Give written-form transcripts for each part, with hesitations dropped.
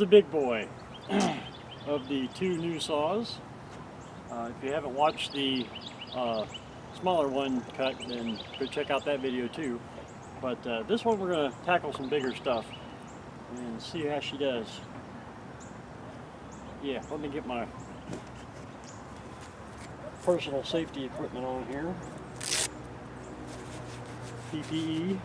big boy of the two new saws. If you haven't watched the smaller one cut, then go check out that video too. But this one we're going to tackle some bigger stuff and see how she does. Yeah, let me get my personal safety equipment on here. PPE.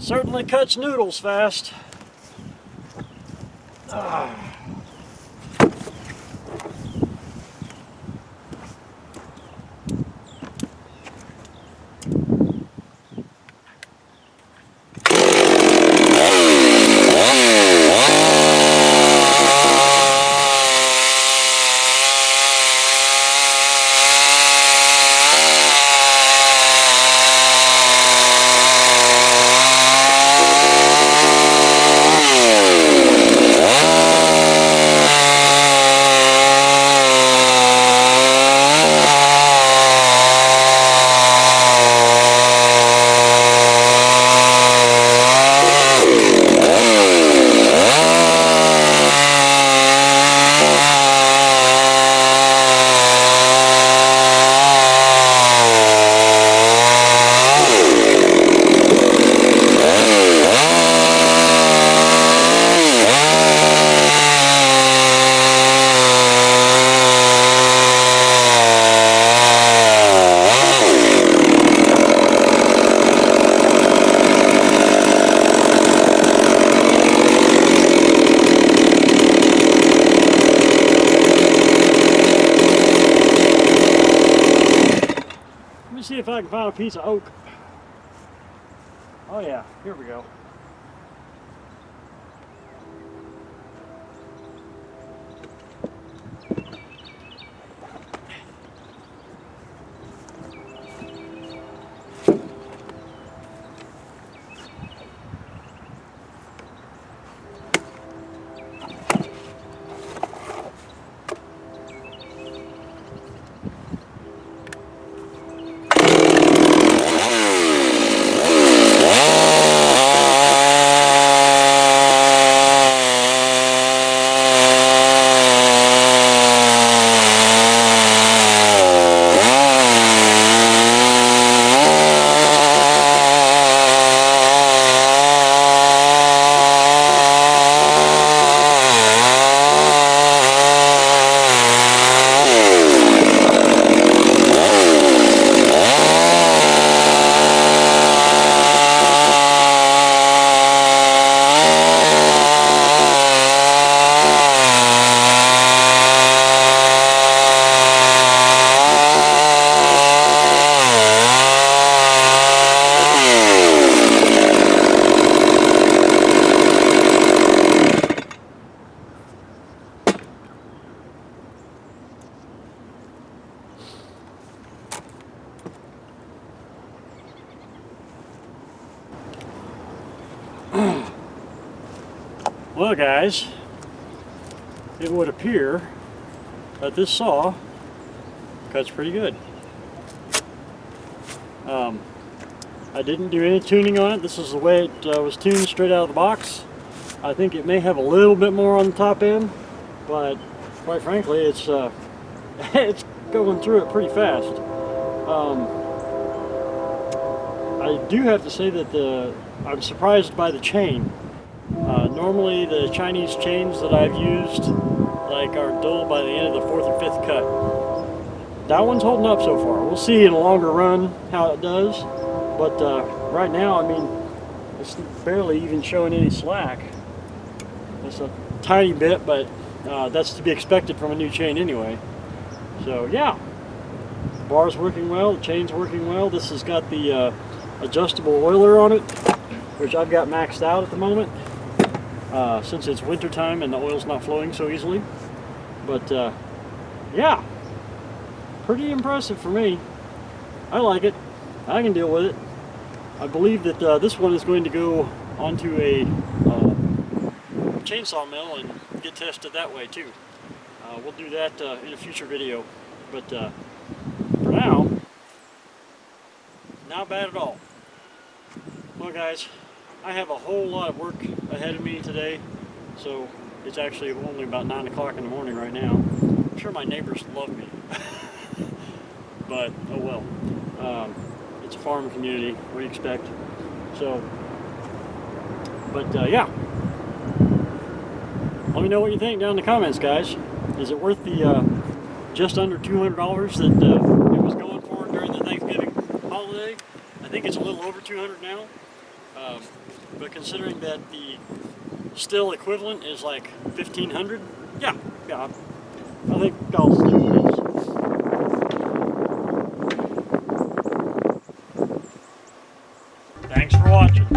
Certainly cuts noodles fast. See if I can find a piece of oak. Oh yeah, here we go. Well guys, it would appear that this saw cuts pretty good. I didn't do any tuning on it. This is the way it was tuned straight out of the box. I think it may have a little bit more on the top end, but quite frankly it's it's going through it pretty fast. I do have to say that I'm surprised by the chain. Normally the Chinese chains that I've used are dull by the end of the 4th or 5th cut. That one's holding up so far. We'll see in a longer run how it does, but right now, I mean, it's barely even showing any slack. It's a tiny bit, but that's to be expected from a new chain anyway. So yeah, the bar's working well, the chain's working well. This has got the adjustable oiler on it, which I've got maxed out at the moment, since it's winter time and the oil's not flowing so easily. But yeah, pretty impressive for me. I like it. I can deal with it. I believe that this one is going to go onto a chainsaw mill and get tested that way too. We'll do that in a future video. But for now, not bad at all. Well guys, I have a whole lot of work ahead of me today, so it's actually only about 9 o'clock in the morning right now. I'm sure my neighbors love me, but oh well. It's a farm community, what do you expect? So, but yeah, let me know what you think down in the comments, guys. Is it worth the just under $200 that it was going for during the Thanksgiving holiday? I think it's a little over 200 now. But considering that the still equivalent is like 1,500, yeah, I think I'll stick with this. Thanks for watching.